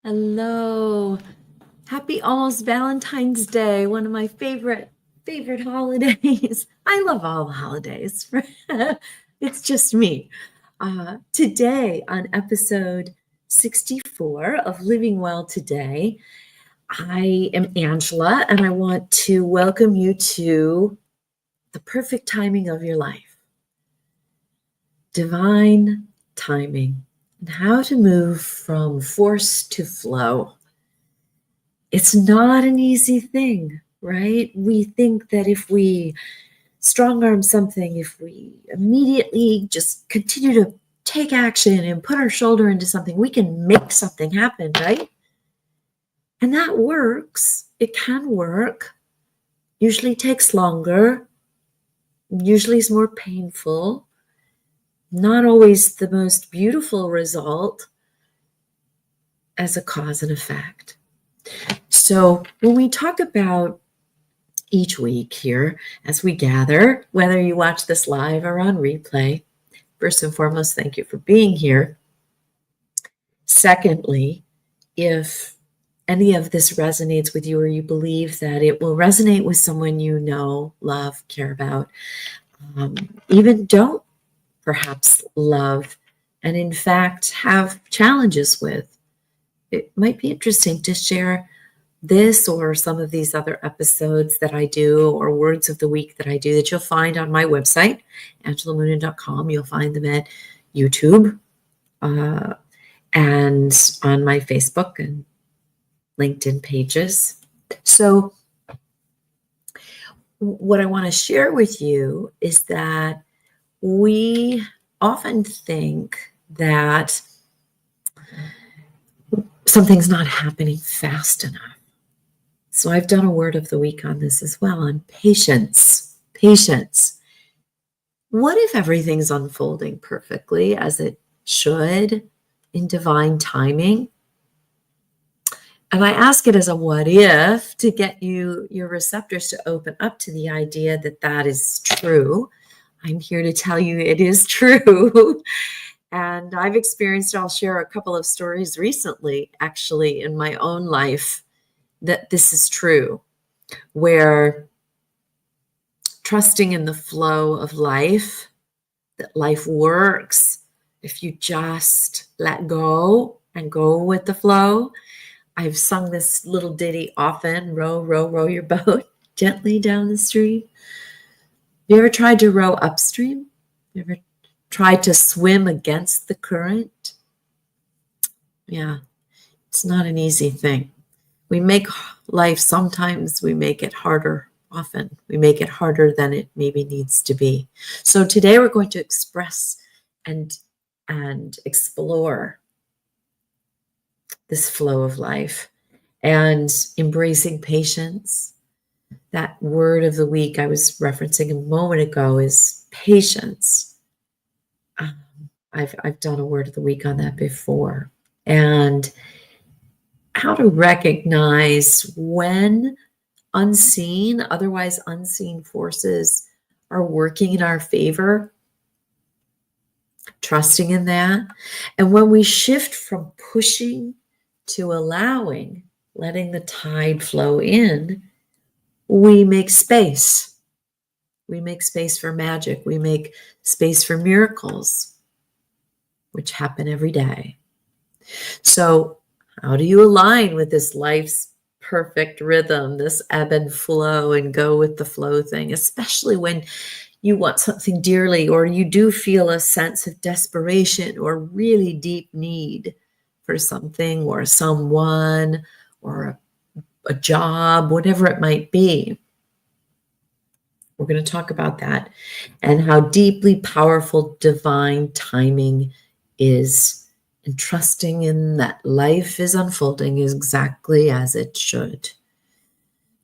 Hello. Happy almost Valentine's Day, one of my favorite holidays. I love all the holidays. It's just me. Today on episode 64 of Living Well Today, I am Angela and I want to welcome you to the perfect timing of your life. Divine timing and how to move from force to flow. It's not an easy thing, right? We think that if we strong arm something, if we immediately just continue to take action and put our shoulder into something, we can make something happen, right? And that works. It can work. Usually takes longer. Usually is more painful. Not always the most beautiful result as a cause and effect. So when we talk about each week here as we gather, whether you watch this live or on replay, first and foremost, thank you for being here. Secondly, if any of this resonates with you or you believe that it will resonate with someone you know, love, care about, even don't perhaps love, and in fact have challenges with, it might be interesting to share this or some of these other episodes that I do or words of the week that I do that you'll find on my website, angelamoonin.com. You'll find them at YouTube and on my Facebook and LinkedIn pages. So what I want to share with you is that we often think that something's not happening fast enough. So I've done a word of the week on this as well, on patience. Patience. What if everything's unfolding perfectly as it should in divine timing? And I ask it as a what if to get your receptors to open up to the idea that that is true. I'm here to tell you it is true. And I've experienced, I'll share a couple of stories recently, actually, in my own life, that this is true, where trusting in the flow of life, that life works if you just let go and go with the flow. I've sung this little ditty often, row, row, row your boat gently down the stream. You ever tried to row upstream? You ever tried to swim against the current? Yeah, it's not an easy thing. We make life, sometimes we make it harder, often. We make it harder than it maybe needs to be. So today we're going to express and explore this flow of life and embracing patience. That word of the week I was referencing a moment ago is patience. I've done a word of the week on that before. And how to recognize when unseen, otherwise unseen forces are working in our favor, trusting in that. And when we shift from pushing to allowing, letting the tide flow in, we make space. We make space for magic. We make space for miracles, which happen every day. So how do you align with this life's perfect rhythm, this ebb and flow and go with the flow thing, especially when you want something dearly or you do feel a sense of desperation or really deep need for something or someone or a job, whatever it might be. We're going to talk about that and how deeply powerful divine timing is, and trusting in that life is unfolding exactly as it should.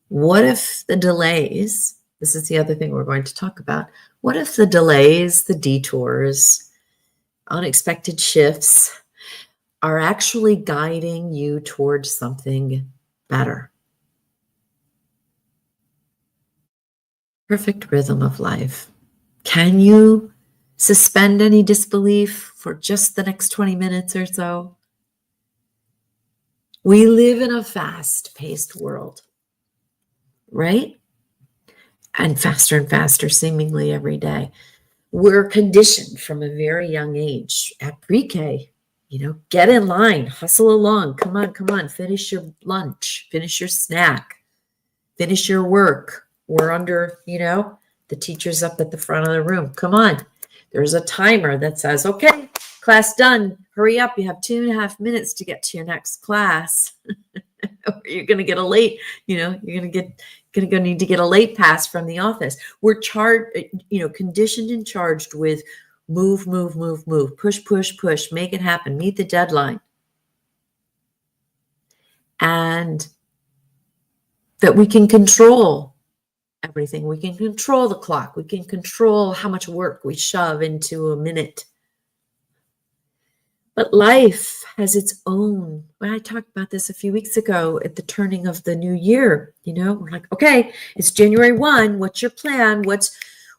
What if the delays, this is the other thing we're going to talk about, what if the delays, the detours, unexpected shifts are actually guiding you towards something better? Perfect rhythm of life. Can you suspend any disbelief for just the next 20 minutes or so? We live in a fast-paced world, right? And faster seemingly every day. We're conditioned from a very young age at pre-K, get in line, hustle along, come on, finish your lunch, finish your snack, finish your work. We're under, the teacher's up at the front of the room. Come on. There's a timer that says, okay, class done. Hurry up. You have 2.5 minutes to get to your next class. Or you're going to get a late, you're going to need to get a late pass from the office. We're conditioned and charged with move, push, make it happen, meet the deadline. And that we can control everything. We can control the clock. We can control how much work we shove into a minute. But life has its own. I talked about this a few weeks ago at the turning of the new year. We're like, okay, it's January 1. What's your plan? What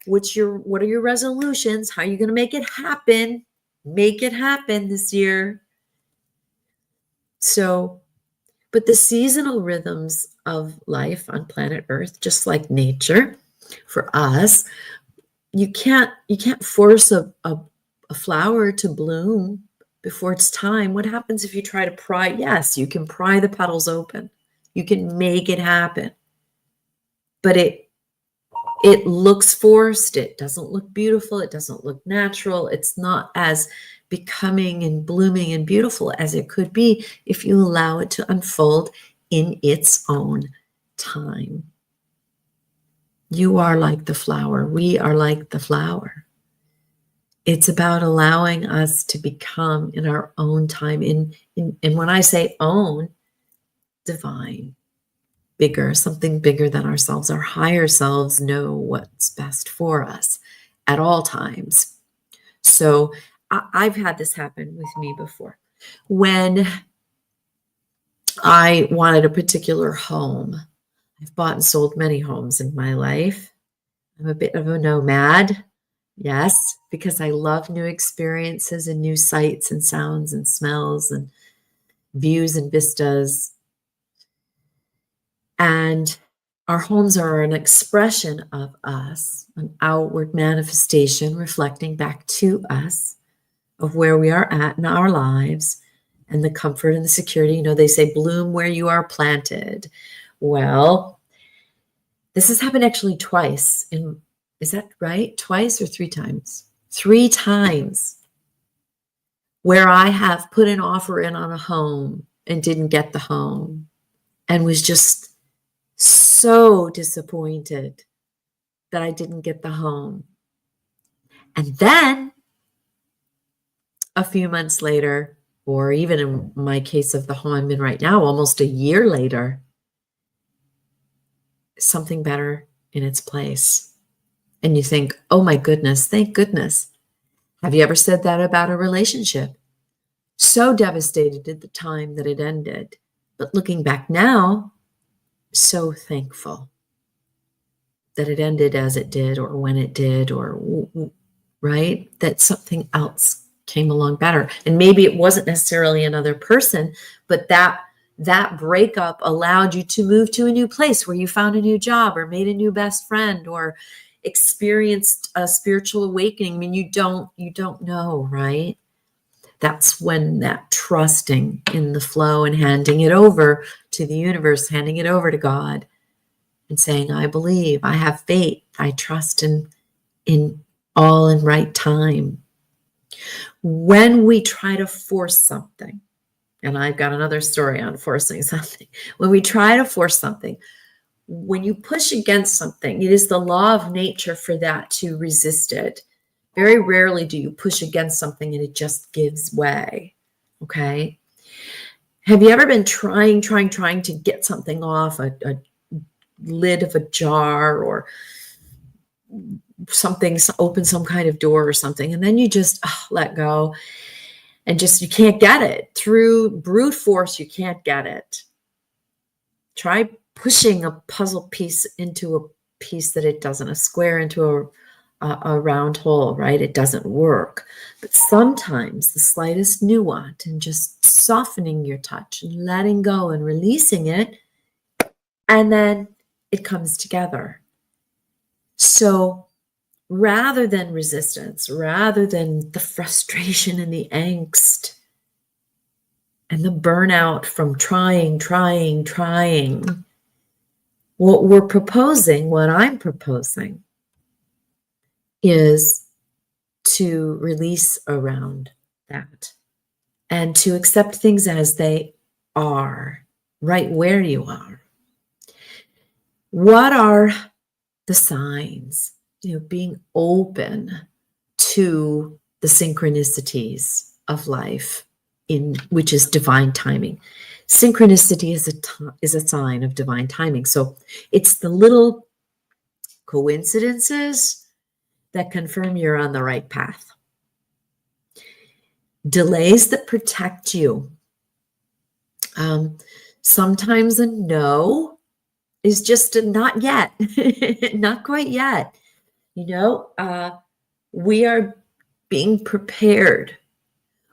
are your resolutions? How are you going to make it happen? Make it happen this year. So, but the seasonal rhythms of life on planet Earth, just like nature, for us, you can't force a flower to bloom before it's time. What happens if you try to pry? Yes, you can pry the petals open. You can make it happen. But it looks forced. It doesn't look beautiful. It doesn't look natural. It's not as becoming and blooming and beautiful as it could be if you allow it to unfold in its own time. You are like the flower. We are like the flower. It's about allowing us to become in our own time. And when I say own, divine, bigger, something bigger than ourselves. Our higher selves know what's best for us at all times. So I've had this happen with me before. When I wanted a particular home, I've bought and sold many homes in my life. I'm a bit of a nomad. Yes, because I love new experiences and new sights and sounds and smells and views and vistas. And our homes are an expression of us, an outward manifestation reflecting back to us of where we are at in our lives and the comfort and the security. They say bloom where you are planted. Well, this has happened actually twice. Is that right? Twice or 3 times? 3 times where I have put an offer in on a home and didn't get the home and was just so disappointed that I didn't get the home. And then a few months later, or even in my case of the home I'm in right now, almost a year later, something better in its place. And you think, oh my goodness, thank goodness. Have you ever said that about a relationship? So devastated at the time that it ended. But looking back now, so thankful that it ended as it did, or when it did, or right, that something else came along better. And maybe it wasn't necessarily another person, but that breakup allowed you to move to a new place where you found a new job or made a new best friend or experienced a spiritual awakening. I mean, you don't know, right? That's when that trusting in the flow and handing it over to the universe, handing it over to God and saying, I believe, I have faith, I trust in all in right time. When we try to force something, and I've got another story on forcing something. When we try to force something, when you push against something, it is the law of nature for that to resist it. Very rarely do you push against something and it just gives way, okay? Have you ever been trying to get something off a lid of a jar or something, open some kind of door or something, and then you just let go and just, you can't get it. Through brute force, you can't get it. Try pushing a puzzle piece into a piece that it doesn't, a square into a round hole, right? It doesn't work. But sometimes the slightest nuance and just softening your touch and letting go and releasing it, and then it comes together. So rather than resistance, rather than the frustration and the angst and the burnout from trying, what I'm proposing is to release around that and to accept things as they are, right where you are. What are the signs? Being open to the synchronicities of life, which is divine timing. Synchronicity is a sign of divine timing. So it's the little coincidences that confirm you're on the right path. Delays that protect you. Sometimes a no is just a not yet, not quite yet. We are being prepared.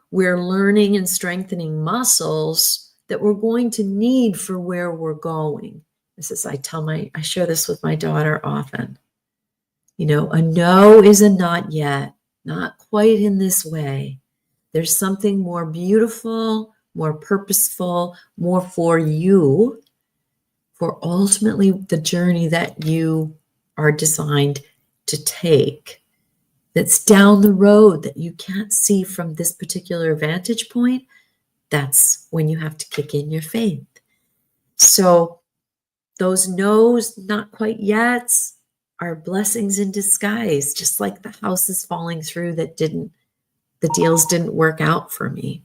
We're learning and strengthening muscles that we're going to need for where we're going. I share this with my daughter often. A no is a not yet, not quite in this way. There's something more beautiful, more purposeful, more for you, for ultimately the journey that you are designed to take, that's down the road that you can't see from this particular vantage point. That's when you have to kick in your faith. So those no's, not quite yet, are blessings in disguise, just like the houses falling through the deals didn't work out for me.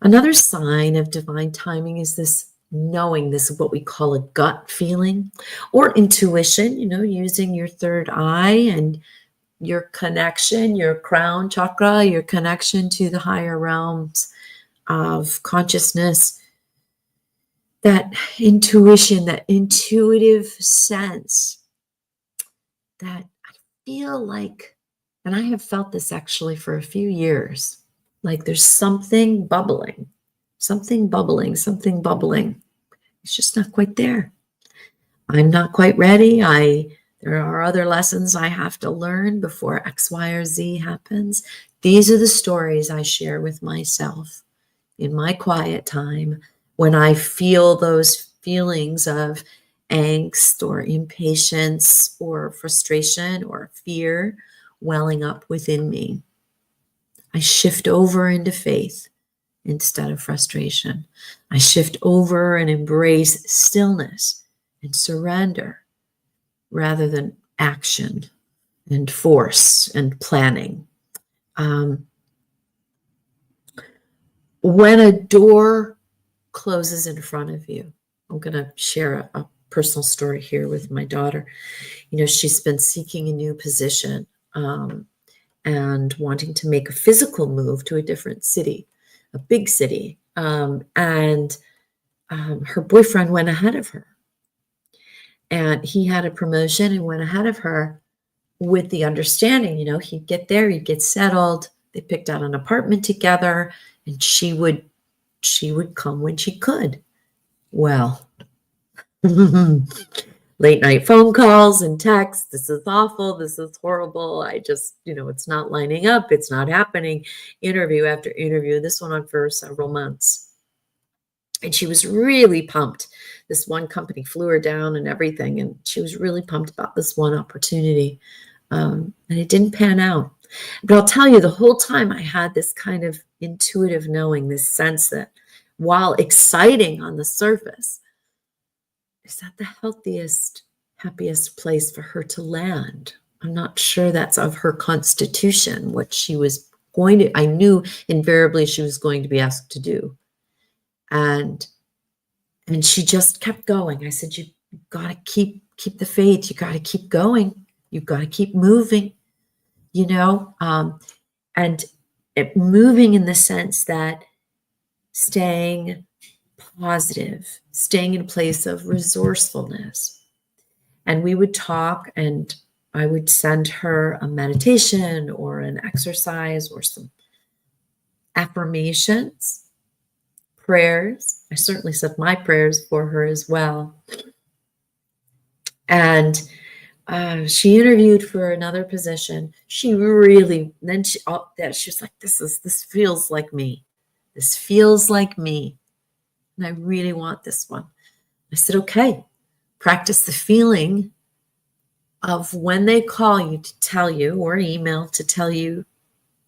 Another sign of divine timing is this knowing, this what we call a gut feeling or intuition, using your third eye and your connection, your crown chakra, your connection to the higher realms of consciousness. That intuition, that intuitive sense that I feel like, and I have felt this actually for a few years, like there's something bubbling. It's just not quite there. I'm not quite ready. There are other lessons I have to learn before X, Y, or Z happens. These are the stories I share with myself in my quiet time when I feel those feelings of angst or impatience or frustration or fear welling up within me. I shift over into faith instead of frustration. I shift over and embrace stillness and surrender rather than action and force and planning. When a door closes in front of you, I'm going to share a personal story here with my daughter. She's been seeking a new position and wanting to make a physical move to a different city, a big city. And her boyfriend went ahead of her. And he had a promotion and went ahead of her with the understanding, he'd get there, he'd get settled. They picked out an apartment together, and she would come when she could. Well, late night phone calls and texts. This is awful. This is horrible. I just, it's not lining up. It's not happening. Interview after interview. This went on for several months. And she was really pumped. This one company flew her down and everything. And she was really pumped about this one opportunity. And it didn't pan out. But I'll tell you, the whole time I had this kind of intuitive knowing, this sense that while exciting on the surface, is that the healthiest, happiest place for her to land? I'm not sure that's of her constitution, what she was going to, I knew invariably she was going to be asked to do. And she just kept going. I said, you got to keep the faith. You got to keep going. You've got to keep moving, and moving in the sense that staying positive, staying in a place of resourcefulness. And we would talk, and I would send her a meditation or an exercise or some affirmations, prayers. I certainly said my prayers for her as well. And she interviewed for another position. She really, then she was like, this feels like me. This feels like me. And I really want this one. I said, okay, practice the feeling of when they call you to tell you, or email to tell you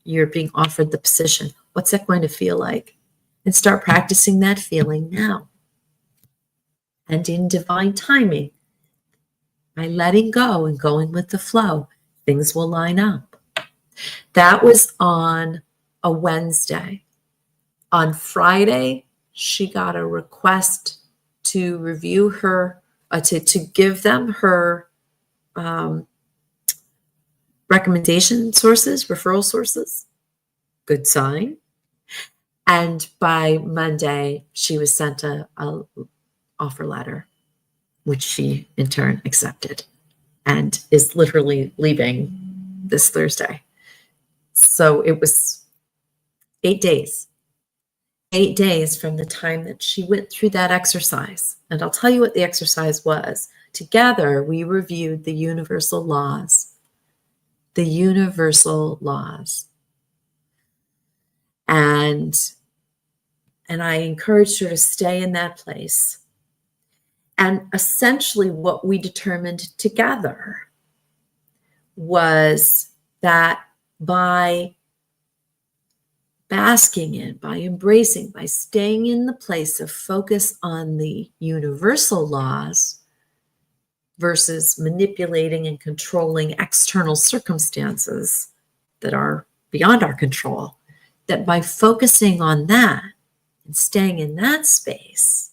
you're being offered the position. What's that going to feel like? And start practicing that feeling now. And in divine timing, by letting go and going with the flow, things will line up. That was on a Wednesday. On Friday, she got a request to review her, to give them her recommendation sources, referral sources. Good sign. And by Monday, she was sent a offer letter, which she in turn accepted and is literally leaving this Thursday. So it was 8 days. 8 days from the time that she went through that exercise. And I'll tell you what the exercise was. Together, we reviewed the universal laws. The universal laws. And I encouraged her to stay in that place. And essentially what we determined together was that by basking in, by embracing, by staying in the place of focus on the universal laws versus manipulating and controlling external circumstances that are beyond our control, that by focusing on that and staying in that space,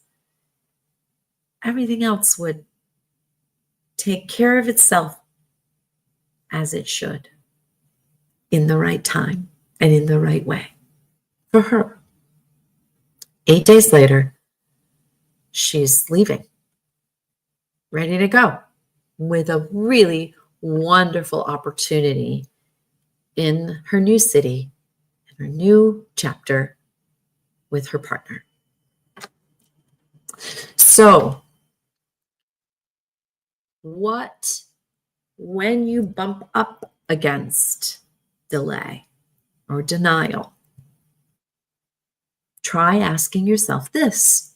everything else would take care of itself as it should, in the right time and in the right way for her. 8 days later, she's leaving, ready to go, with a really wonderful opportunity in her new city, in her new chapter with her partner. So, when you bump up against delay or denial, try asking yourself this: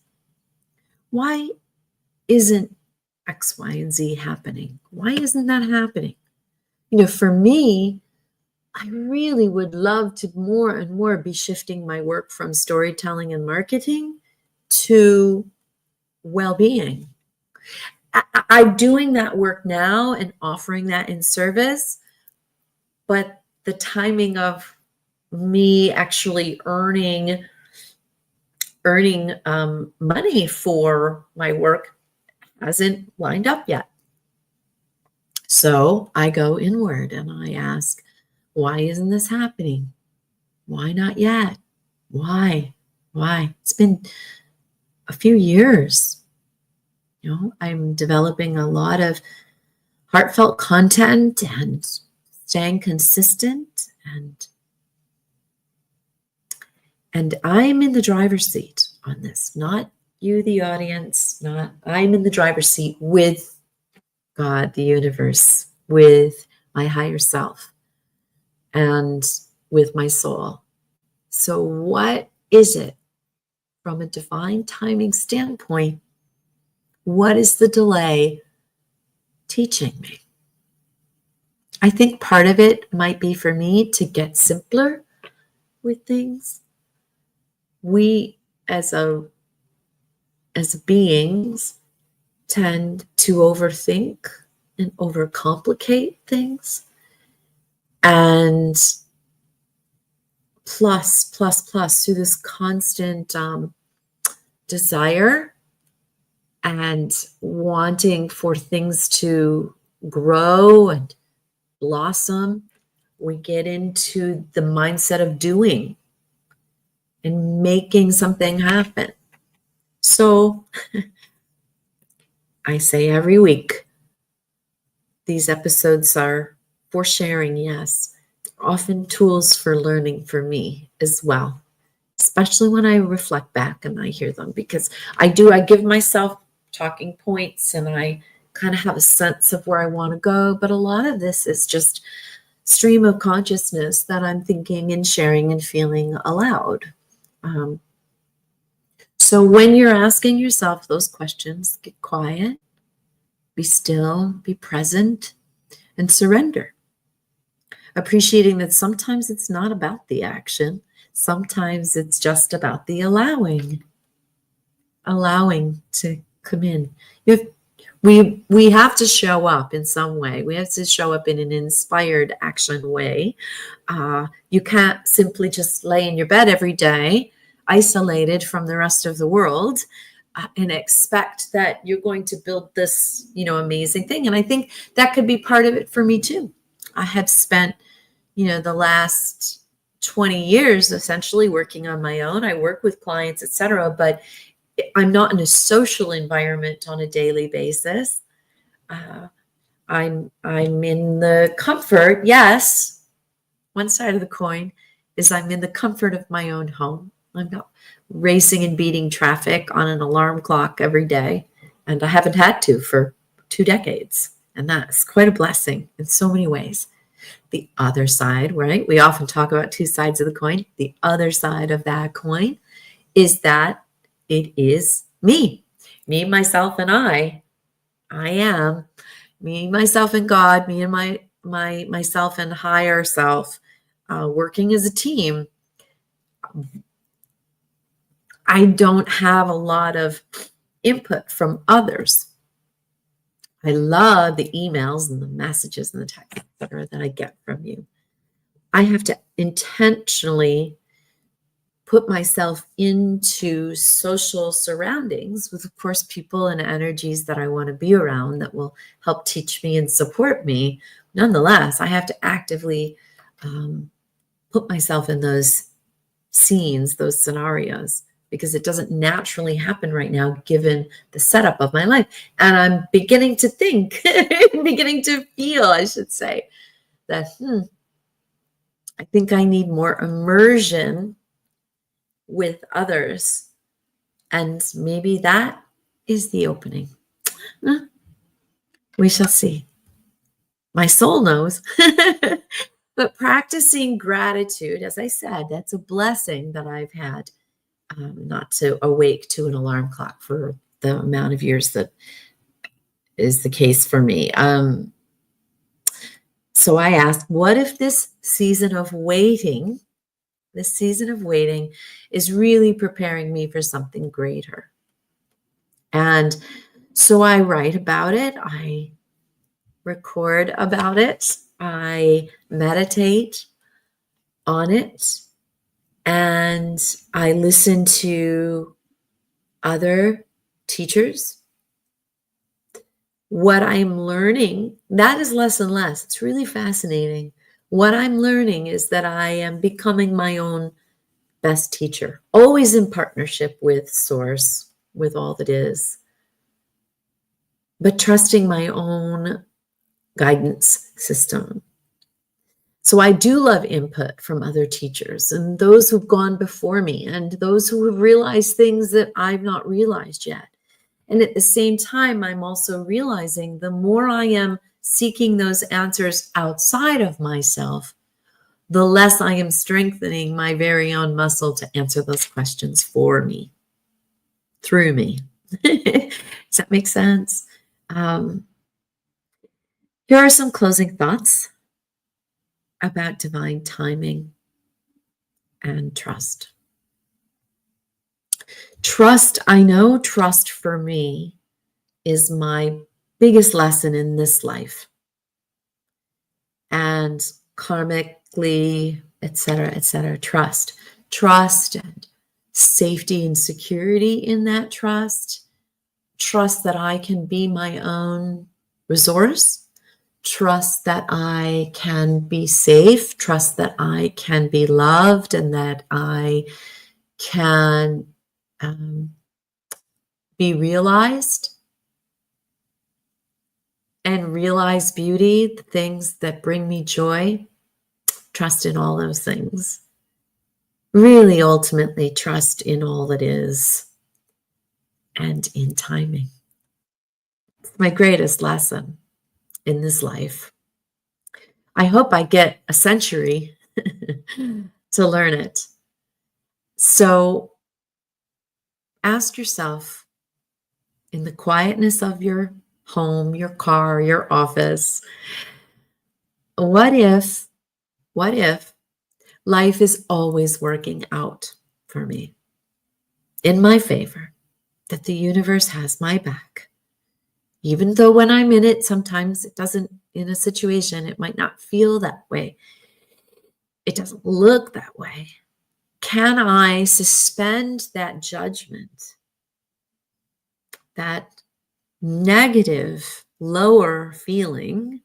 why isn't X, Y, and Z happening? Why isn't that happening? For me, I really would love to more and more be shifting my work from storytelling and marketing to well-being. I'm doing that work now and offering that in service, but the timing of me actually earning money for my work hasn't lined up yet. So I go inward and I ask, why isn't this happening? Why not yet? Why? It's been a few years. I'm developing a lot of heartfelt content and staying consistent, and I'm in the driver's seat on this, not you, the audience, I'm in the driver's seat with God, the universe, with my higher self, and with my soul. So what is it from a divine timing standpoint? What is the delay teaching me? I think part of it might be for me to get simpler with things. We as beings tend to overthink and overcomplicate things. And plus through this constant desire and wanting for things to grow and blossom, we get into the mindset of doing and making something happen. So I say every week, These episodes are for sharing, yes, often tools for learning for me as well, especially when I reflect back and I hear them, because I give myself talking points and I kind of have a sense of where I want to go. But a lot of this is just stream of consciousness that I'm thinking and sharing and feeling aloud. So when you're asking yourself those questions, get quiet, be still, be present, and surrender. Appreciating that sometimes it's not about the action. Sometimes it's just about the allowing to come in. We have to show up in some way. We have to show up in an inspired action way. You can't simply just lay in your bed every day, isolated from the rest of the world, and expect that you're going to build this, amazing thing. And I think that could be part of it for me too. I have spent, the last 20 years essentially working on my own. I work with clients, etc., but I'm not in a social environment on a daily basis. I'm in the comfort. Yes, one side of the coin is I'm in the comfort of my own home. I'm not racing and beating traffic on an alarm clock every day, and I haven't had to for 2 decades, and that's quite a blessing in so many ways. The other side, right? We often talk about 2 sides of the coin. The other side of that coin is that it is me, myself, and I am me, myself, and God, me and myself and higher self, working as a team. I don't have a lot of input from others. I love the emails and the messages and the texts, etc., that I get from you. I have to intentionally put myself into social surroundings with, of course, people and energies that I want to be around that will help teach me and support me. Nonetheless, I have to actively put myself in those scenes, those scenarios, because it doesn't naturally happen right now, given the setup of my life. And I'm beginning to think, beginning to feel, I should say, that I think I need more immersion with others. And maybe that is the opening. We shall see. My soul knows. But practicing gratitude, as I said, that's a blessing that I've had, not to awake to an alarm clock for the amount of years that is the case for me. So I asked, what if this season of waiting is really preparing me for something greater? And so I write about it. I record about it. I meditate on it. And I listen to other teachers. What I'm learning, that is less and less. It's really fascinating. What I'm learning is that I am becoming my own best teacher, always in partnership with Source, with all that is, but trusting my own guidance system. So I do love input from other teachers and those who've gone before me and those who have realized things that I've not realized yet. And at the same time, I'm also realizing the more I am seeking those answers outside of myself, the less I am strengthening my very own muscle to answer those questions for me, through me. Does that make sense? Here are some closing thoughts about divine timing and trust. Trust, I know trust for me is my biggest lesson in this life. And karmically, etc., trust and safety and security in that trust that I can be my own resource, trust that I can be safe, trust that I can be loved, and that I can be realized. and realize beauty, the things that bring me joy, trust in all those things. Really, ultimately, trust in all that is and in timing. It's my greatest lesson in this life. I hope I get a century to learn it. So ask yourself, in the quietness of your home, your car, your office, what if life is always working out for me in my favor, that the universe has my back? Even though when I'm in it, sometimes it doesn't, in a situation, it might not feel that way. It doesn't look that way. Can I suspend that judgment, that negative, lower feeling,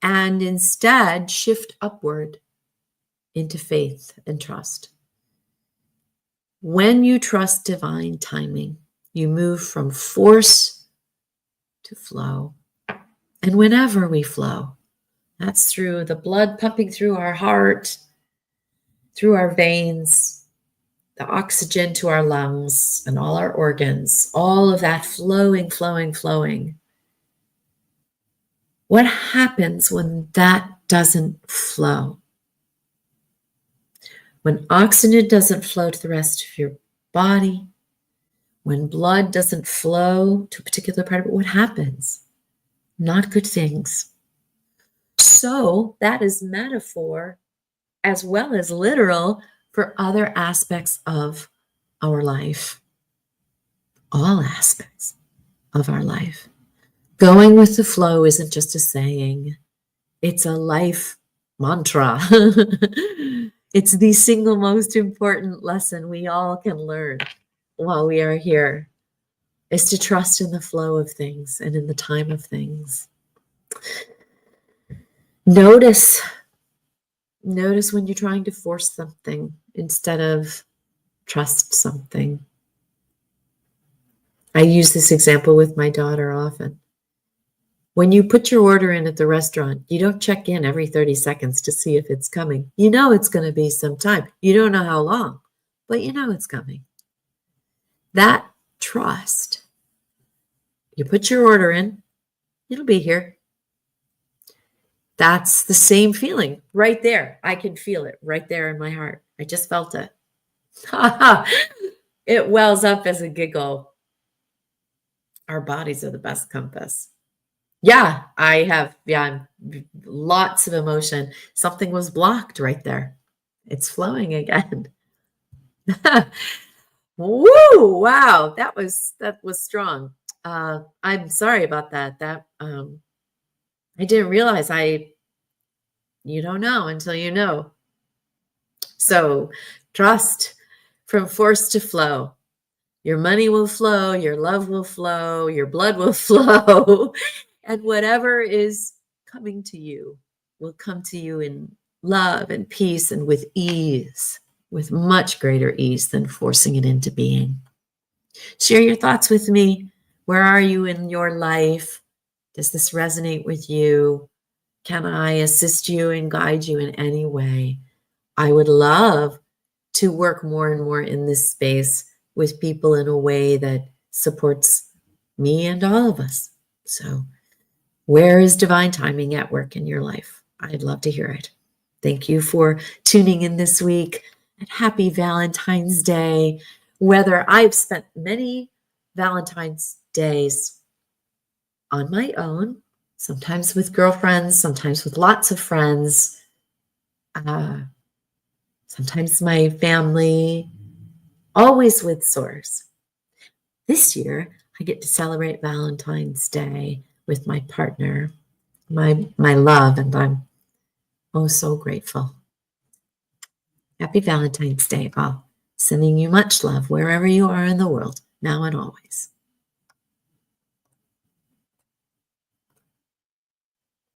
and instead shift upward into faith and trust? When you trust divine timing, you move from force to flow. And whenever we flow, that's through the blood pumping through our heart, through our veins, the oxygen to our lungs and all our organs, all of that flowing, flowing, flowing. What happens when that doesn't flow? When oxygen doesn't flow to the rest of your body, when blood doesn't flow to a particular part of it, what happens? Not good things. So that is metaphor as well as literal for other aspects of our life. All aspects of our life. Going with the flow isn't just a saying, it's a life mantra. It's the single most important lesson we all can learn while we are here, is to trust in the flow of things and in the time of things. Notice when you're trying to force something instead of trust something. I use this example with my daughter often. When you put your order in at the restaurant, you don't check in every 30 seconds to see if it's coming. You know it's going to be some time. You don't know how long, but you know it's coming. That trust. You put your order in, it'll be here. That's the same feeling right there. I can feel it right there in my heart. I just felt it. It wells up as a giggle. Our bodies are the best compass. Yeah, I'm lots of emotion. Something was blocked right there. It's flowing again. Woo! Wow, that was strong. I'm sorry about that. I didn't realize you don't know until you know. So trust from force to flow. Your money will flow, your love will flow, your blood will flow, and whatever is coming to you will come to you in love and peace and with ease, with much greater ease than forcing it into being. Share your thoughts with me. Where are you in your life? Does this resonate with you? Can I assist you and guide you in any way? I would love to work more and more in this space with people in a way that supports me and all of us. So where is divine timing at work in your life? I'd love to hear it. Thank you for tuning in this week, and happy Valentine's Day. Whether I've spent many Valentine's days on my own, sometimes with girlfriends, sometimes with lots of friends, sometimes my family, always with Source. This year, I get to celebrate Valentine's Day with my partner, my love, and I'm so grateful. Happy Valentine's Day, all. Sending you much love wherever you are in the world, now and always.